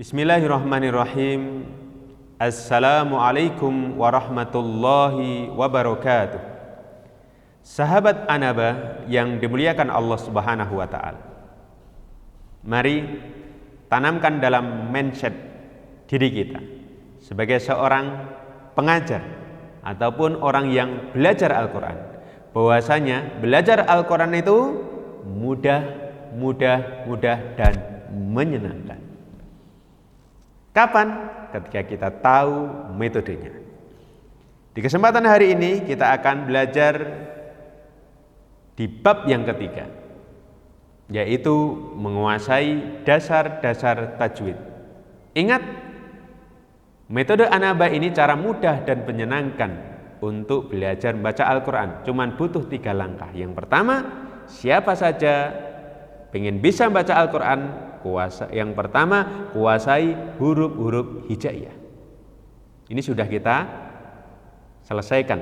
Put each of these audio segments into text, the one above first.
Bismillahirrahmanirrahim. Assalamualaikum warahmatullahi wabarakatuh. Sahabat Anaba yang dimuliakan Allah Subhanahu wa taala. Mari tanamkan dalam mindset diri kita sebagai seorang pengajar ataupun orang yang belajar Al-Qur'an, bahwasanya belajar Al-Qur'an itu mudah dan menyenangkan. Kapan? Ketika kita tahu metodenya. Di kesempatan hari ini kita akan belajar di bab yang ketiga, yaitu menguasai dasar-dasar tajwid. Ingat, metode Anaba ini cara mudah dan menyenangkan untuk belajar membaca Al-Quran. Cuman butuh 3 langkah. Yang pertama, siapa saja pengen bisa membaca Al-Quran, yang pertama, kuasai huruf-huruf hijaiyah. Ini sudah kita selesaikan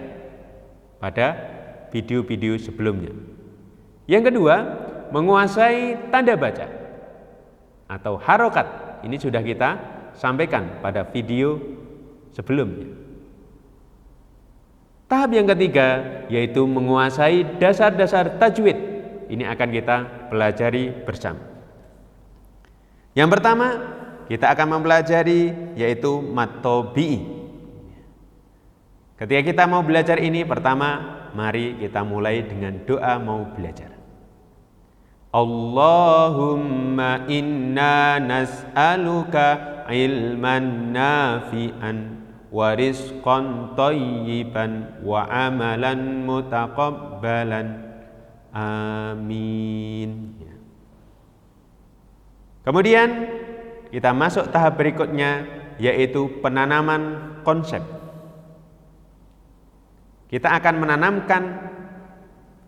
pada video-video sebelumnya. Yang kedua, menguasai tanda baca atau harokat. Ini sudah kita sampaikan pada video sebelumnya. Tahap yang ketiga yaitu menguasai dasar-dasar tajwid. Ini akan kita pelajari bersama. Yang pertama, kita akan mempelajari yaitu mad tabi'i. Ketika kita mau belajar ini, pertama mari kita mulai dengan doa mau belajar. Allahumma inna nas'aluka ilman nafi'an wa rizqan thayyiban wa amalan mutaqabbalan. Amin. Kemudian kita masuk tahap berikutnya, yaitu penanaman konsep. Kita akan menanamkan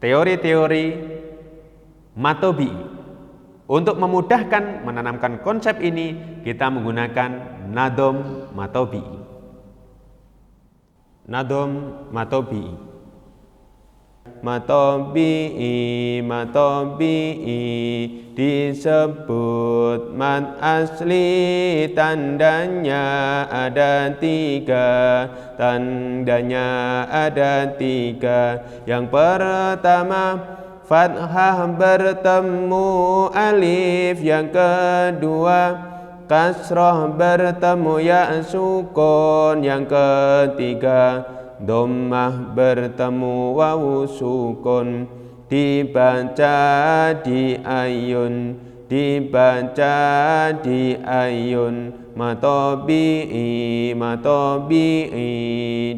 teori-teori mad tabi'i. Untuk memudahkan menanamkan konsep ini, kita menggunakan nadom mad tabi'i. Nadom mad tabi'i. Matobi'i disebut mad asli, tandanya ada 3. Tandanya ada 3. Yang pertama, fathah bertemu alif. Yang kedua, kasroh bertemu ya sukun. Yang ketiga, dhammah bertemu wawu sukun. Dibaca di ayun, dibaca di ayun. Mad tabi'i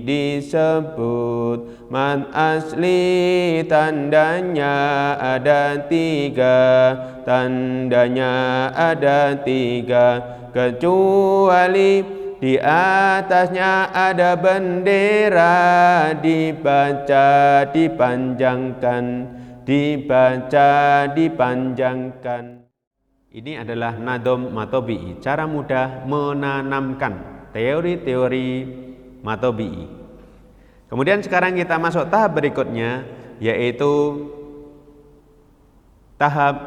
disebut mad asli, tandanya ada 3. Tandanya ada 3 kecuali di atasnya ada bendera, dibaca dipanjangkan, dibaca dipanjangkan. Ini adalah nadom mad tabi'i, cara mudah menanamkan teori-teori mad tabi'i. Kemudian sekarang kita masuk tahap berikutnya, yaitu tahap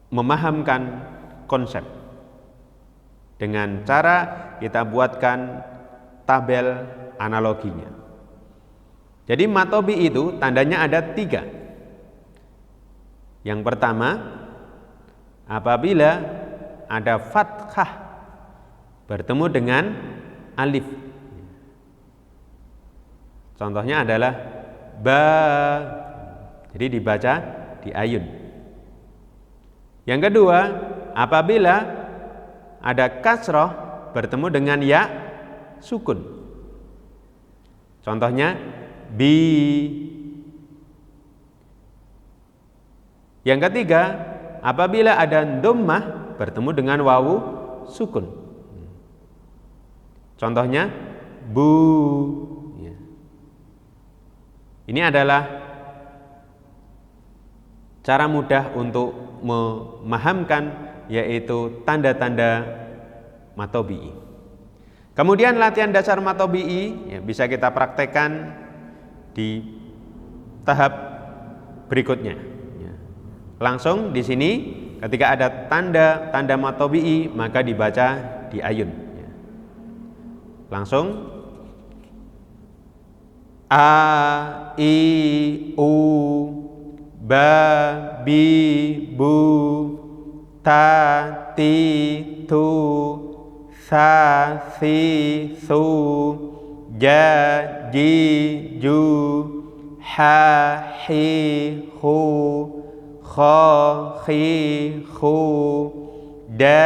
memahamkan konsep. Dengan cara kita buatkan tabel analoginya. Jadi mad tabi'i itu tandanya ada 3. Yang pertama, apabila ada fathah bertemu dengan alif. Contohnya adalah ba, jadi dibaca di ayun. Yang kedua, apabila ada kasroh bertemu dengan ya sukun. Contohnya bi. Yang ketiga, apabila ada dhammah bertemu dengan wawu sukun. Contohnya bu. Ini adalah cara mudah untuk memahamkan yaitu tanda-tanda mad tabi'i. Kemudian latihan dasar mad tabi'i bisa kita praktekkan di tahap berikutnya. Langsung di sini Ketika ada tanda mad tabi'i maka dibaca di ayun. Langsung a, i, u, ba, bi, bu, ta, ti, tu, sa, si, su, ja, ji, ju, ha, hi, hu, kha, khi, khu, da,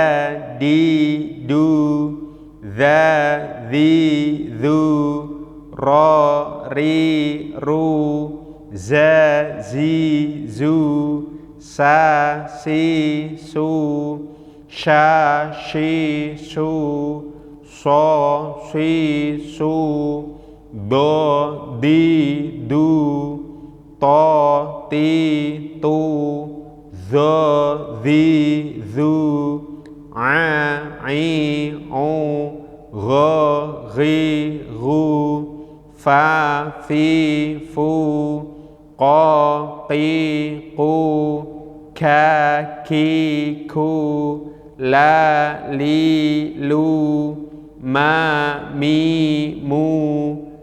di, du, za, zi, zu, ra, ri, ru, za, zi, zu, sa, si, su, sha, shi, su, so, si, su, do, di, du, to, ti, tu, zo, zi, zu, a, i, u, gho, ghi, gu, fa, fi, fu, qa, qi, qu, ka, ki, ku, la, li, lu, ma, mi, mu,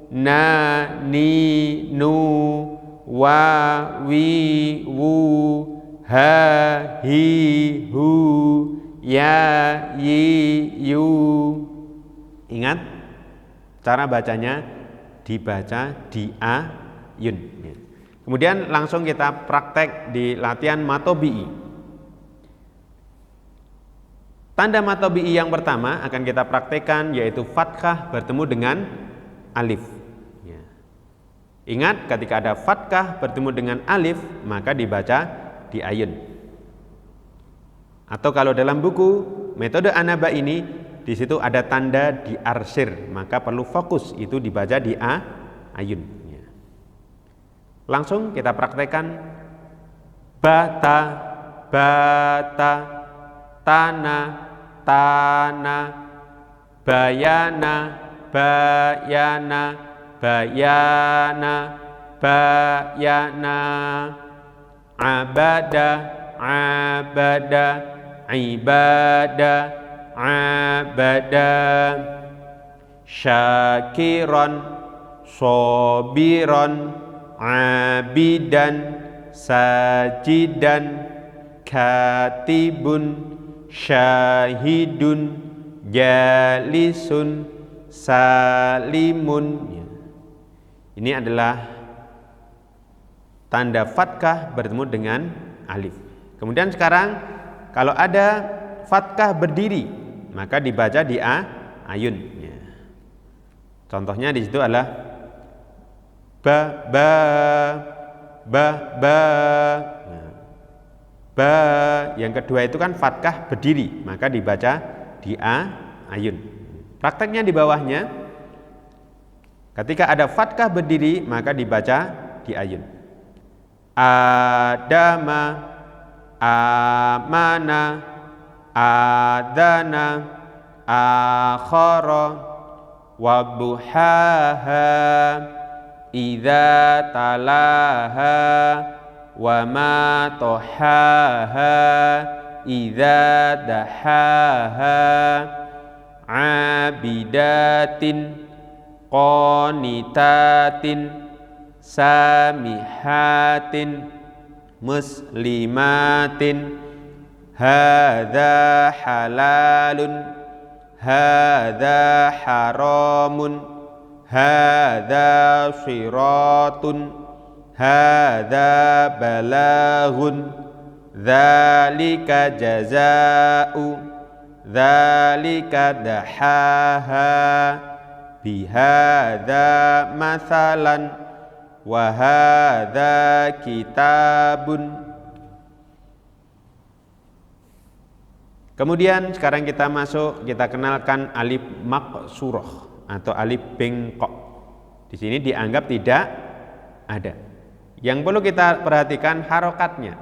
na, ni, nu, wa, wi, wu, ha, hi, hu, ya, yi, yu. Ingat cara bacanya dibaca di ayun. Kemudian langsung kita praktek di latihan mad tabi'i. Tanda mad tabi'i yang pertama akan kita praktekkan yaitu fathah bertemu dengan alif. Ingat ketika ada fathah bertemu dengan alif maka dibaca di ayun. Atau kalau dalam buku metode Anaba ini di situ ada tanda di arsir maka perlu fokus itu dibaca di ayun. Langsung kita praktekkan bata, bata, tana, tana, bayana, bayana, bayana, bayana, abada, abada, ibada, abada, syakiran, sobiran, abidan, sajidan, katibun, syahidun, jalisun, salimun. Ini adalah tanda fathah bertemu dengan alif. Kemudian sekarang kalau ada fathah berdiri maka dibaca di ayun. Contohnya di situ adalah ba, ba, ba, ba. Ba yang kedua itu kan fathah berdiri maka dibaca di ayun. Prakteknya di bawahnya ketika ada fathah berdiri maka dibaca di ayun. Adama, amana, adana, akhara, wabuhaha, idza talaha, wa ma tohaha, idza dahaha, abidatin, qanitatin, samihatin, muslimatin, hadza halalun, hadza haramun, hadza siratun, hadza balaghun, dzalika jazaa'u, dzalika dahaha, bihadza masalan, wa hadza kitabun. Kemudian sekarang kita kenalkan alif maqsurah atau alif bengkok. Di sini dianggap tidak ada. Yang perlu kita perhatikan harokatnya.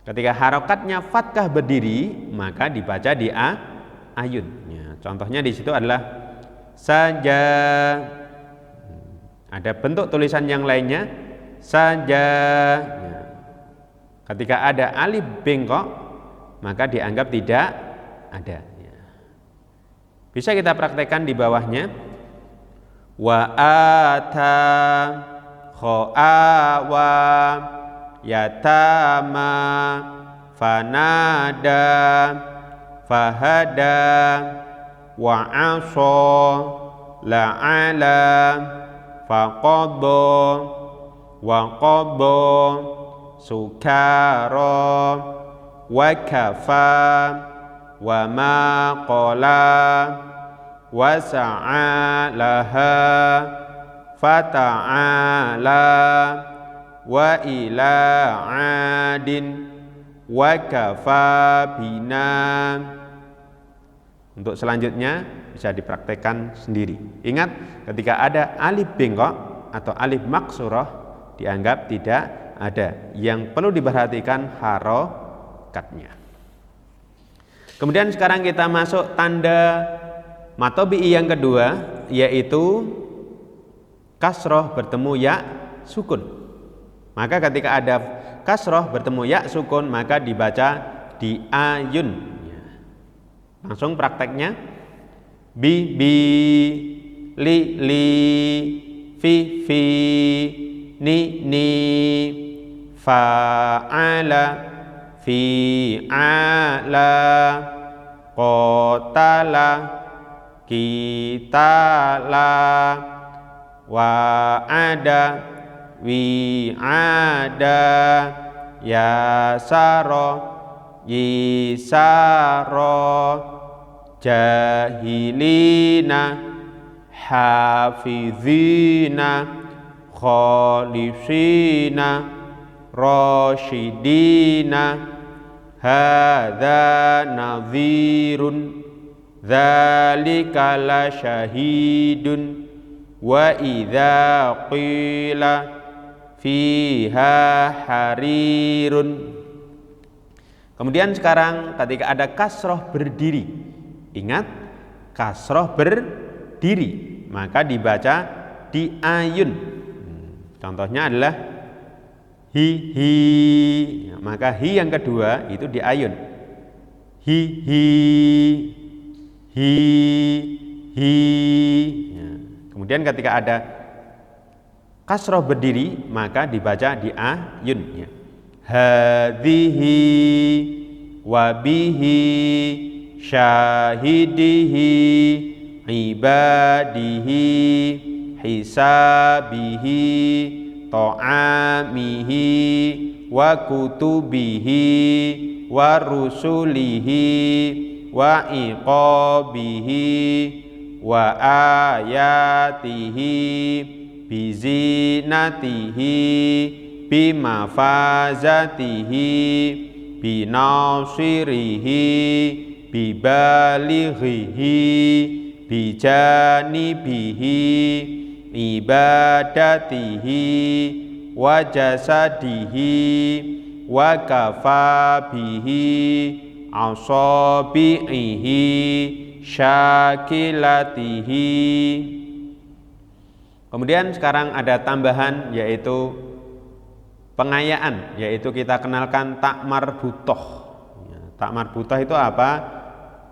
Ketika harokatnya fathah berdiri, maka dibaca di ayun. Ya, contohnya di situ adalah saja. Ada bentuk tulisan yang lainnya saja. Ya. Ketika ada alif bengkok, maka dianggap tidak ada. Bisa kita praktekkan di bawahnya. Wa ata kho'awa yatama fanada fahada wa aso la'ala faqadha wa qadha sukara wa kafa wa ma qala wa sa'alaha fata'ala wa ila adin wa kafa bina. Untuk selanjutnya bisa dipraktekkan sendiri. Ingat, ketika ada alif bengkok atau alif maksurah dianggap tidak ada. Yang perlu diperhatikan harokatnya. Kemudian sekarang kita masuk tanda matobi'i yang kedua, yaitu kasroh bertemu ya sukun. Maka ketika ada kasroh bertemu ya sukun, maka dibaca di ayun. Langsung prakteknya. Bi li fi ni fa'ala fi'ala qatala kitala wa'ada wi'ada yasara yisara jahilina hafizina khalisina rasyidina hadza nadhirun dzalika la syahidun wa idza qila fiha harirun. Kemudian sekarang ketika ada kasroh berdiri, ingat kasroh berdiri, maka dibaca di ayun. Contohnya adalah hi, maka hi yang kedua itu di ayun. Hi. Kemudian ketika ada kasroh berdiri, maka dibaca di ayun. Hadhihi wabihi syahidihi ibadihi hisabihi ta'amihi wa kutubihi wa rusulihi wa iqabihi wa ayatihi bizinatihi bimafazatihi binasirihi bibalighihi bijanibihi ibadatihi wa jasadihi wa kafabihi asabihi syakilatihi. Kemudian sekarang ada tambahan, yaitu pengayaan, yaitu kita kenalkan tak marbutoh. Tak marbutoh itu apa?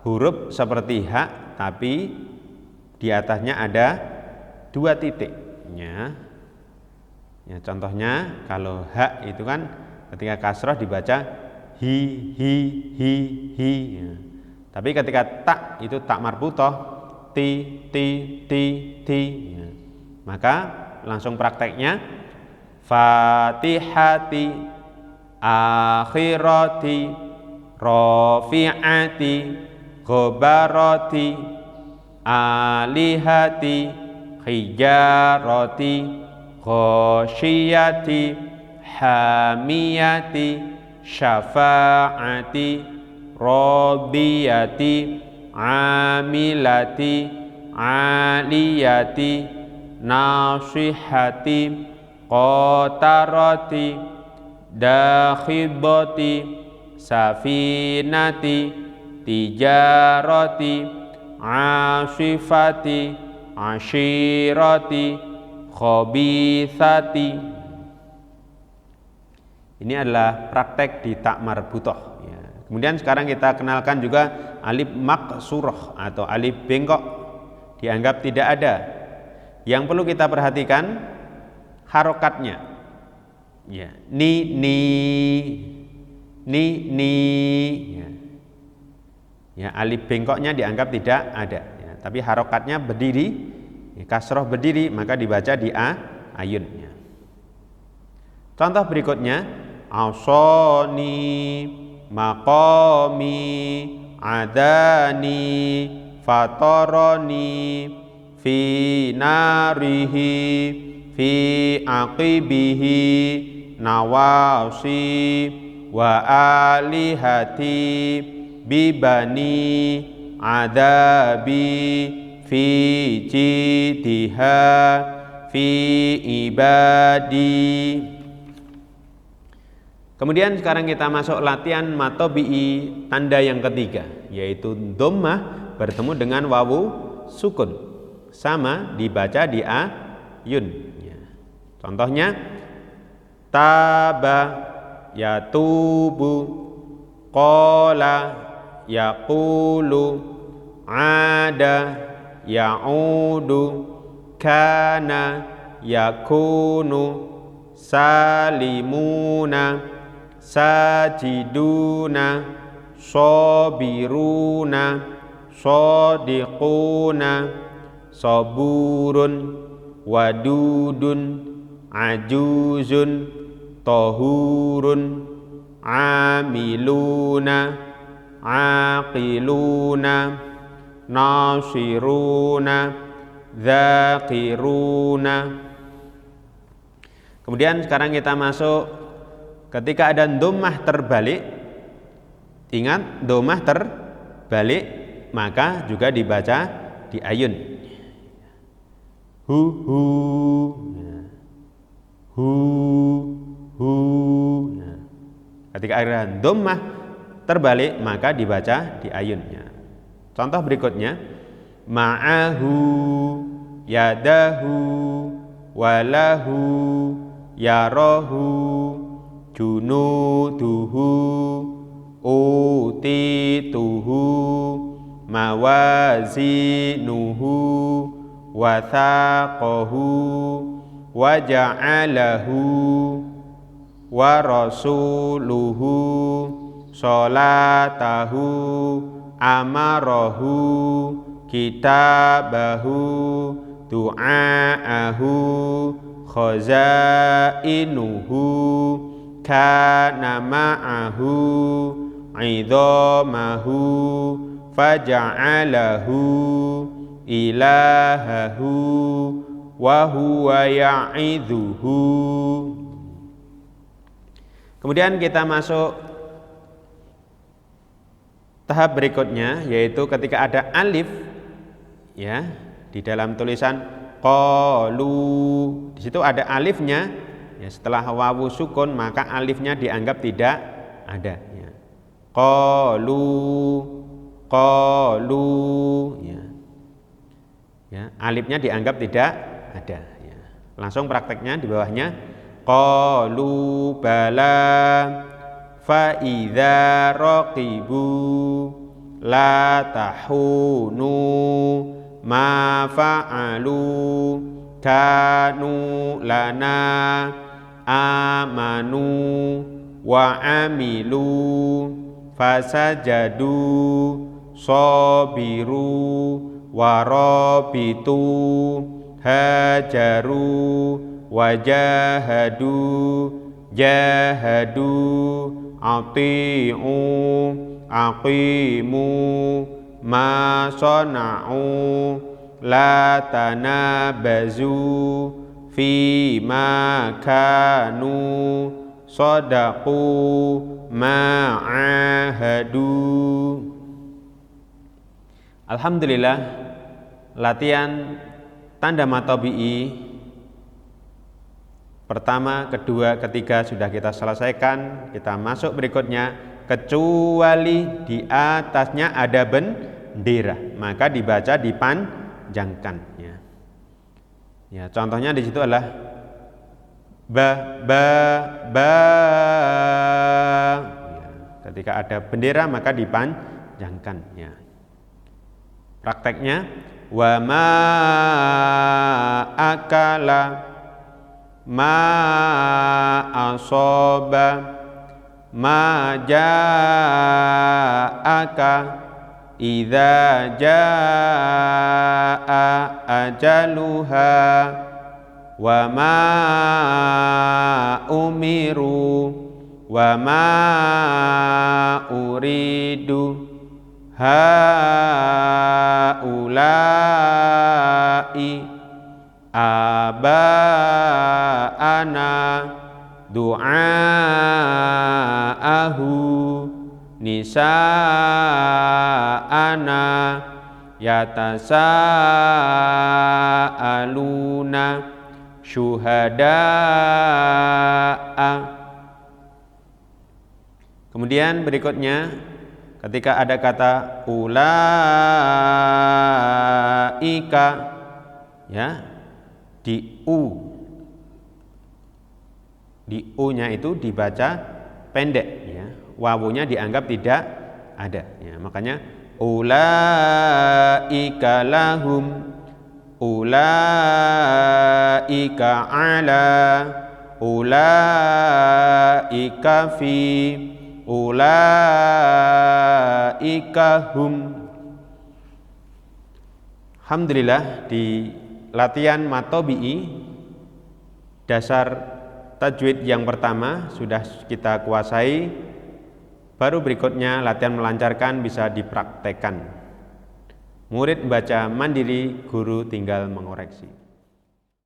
Huruf seperti hak, tapi di atasnya ada 2 titik. Ya, contohnya kalau hak itu kan ketika kasroh dibaca hi. Ya. Tapi ketika tak itu tak marbutoh ti. Ya. Maka langsung prakteknya fatihati akhirati rafi'ati ghabarati alihati hijarati ghasyiyati hamiyati syafa'ati radiyati amilati aliyati nasihati qatarati dakhibati safinati tijarati asifati ashirati khabithati. Ini adalah praktek di tak marbutoh. Ya. Kemudian sekarang kita kenalkan juga alif maksurah atau alif bengkok, dianggap tidak ada. Yang perlu kita perhatikan harokatnya. Ya, ni. Ya. Ya, alif bengkoknya dianggap tidak ada. Ya, tapi harokatnya berdiri, ya, kasroh berdiri, maka dibaca di ayun. Ya. Contoh berikutnya, asoni, maqami, adani, fatoroni, fi narihi, fi aqibihi, nawasi, wa alihati, bibani, adabi, fi jidiha, fi ibadi. Kemudian sekarang kita masuk latihan matobi'i tanda yang ketiga, yaitu dhammah bertemu dengan wawu sukun, sama dibaca di ayun. Ya. Contohnya taba, yatubu, qala, yaqulu, ada, ya'udu, kana, yakunu, salimuna, sajiduna, sobiruna, sodiquna, soburun, wadudun, ajuzun, tohurun, amiluna, aqiluna, nasiruna, dzakiruna. Kemudian sekarang kita masuk ketika ada dhammah terbalik. Ingat, dhammah terbalik maka juga dibaca di ayun. Hu. Nah, ketika ada dhammah terbalik maka dibaca di ayunnya. Contoh berikutnya, ma'ahu, yadahu, walahu, yarahu, junuduhu, utituhu, mawazinuhu, wathaqahu, waja'alahu, warasuluhu, sholatahu, amarahu, kitabahu, du'aahu, khazainuhu, kana ma'ahu, idhamahu, faja'alahu, ilahahu, wa huwa ya'idhuhu. Kemudian kita masuk tahap berikutnya, yaitu ketika ada alif, ya, di dalam tulisan qalu, di situ ada alifnya. Ya, setelah wawu sukun maka alifnya dianggap tidak ada. Ya. Qalu, ya. Ya, alifnya dianggap tidak ada. Ya. Langsung prakteknya di bawahnya, qalu bala, fa idza raqibu, la tahunu, ma fa'alu, kanu lana, amanu, wa amilu, fasajadu, sobiru, warabitu, hajaru, wajahadu, jahadu, ati'u, aqimu, ma sona'u, la tanabazu, fi ma kanu, sodaqu, ma'ahadu. Alhamdulillah, latihan tanda matobi'i pertama, kedua, ketiga sudah kita selesaikan. Kita masuk berikutnya, kecuali di atasnya ada bendera, maka dibaca dipanjangkan. Ya, contohnya di situ adalah ba. Ya, Ketika ada bendera maka dipanjangkan ya. Prakteknya wa ma akala ma asoba ma ja'aka idza jaa ajaluha wa ma umiru wa ma uridu haulai aba'ana du'aahu nisa'ana yatasa'aluna syuhada'a. Kemudian berikutnya ketika ada kata ulaika ya, di u-nya itu dibaca pendek ya, wawunya dianggap tidak ada ya, makanya ulaika lahum, ulaika ala, ulaika fi, ulaika hum. Alhamdulillah, di latihan matobi'i dasar tajwid yang pertama sudah kita kuasai. Baru berikutnya latihan melancarkan bisa dipraktekkan. Murid membaca mandiri, guru tinggal mengoreksi.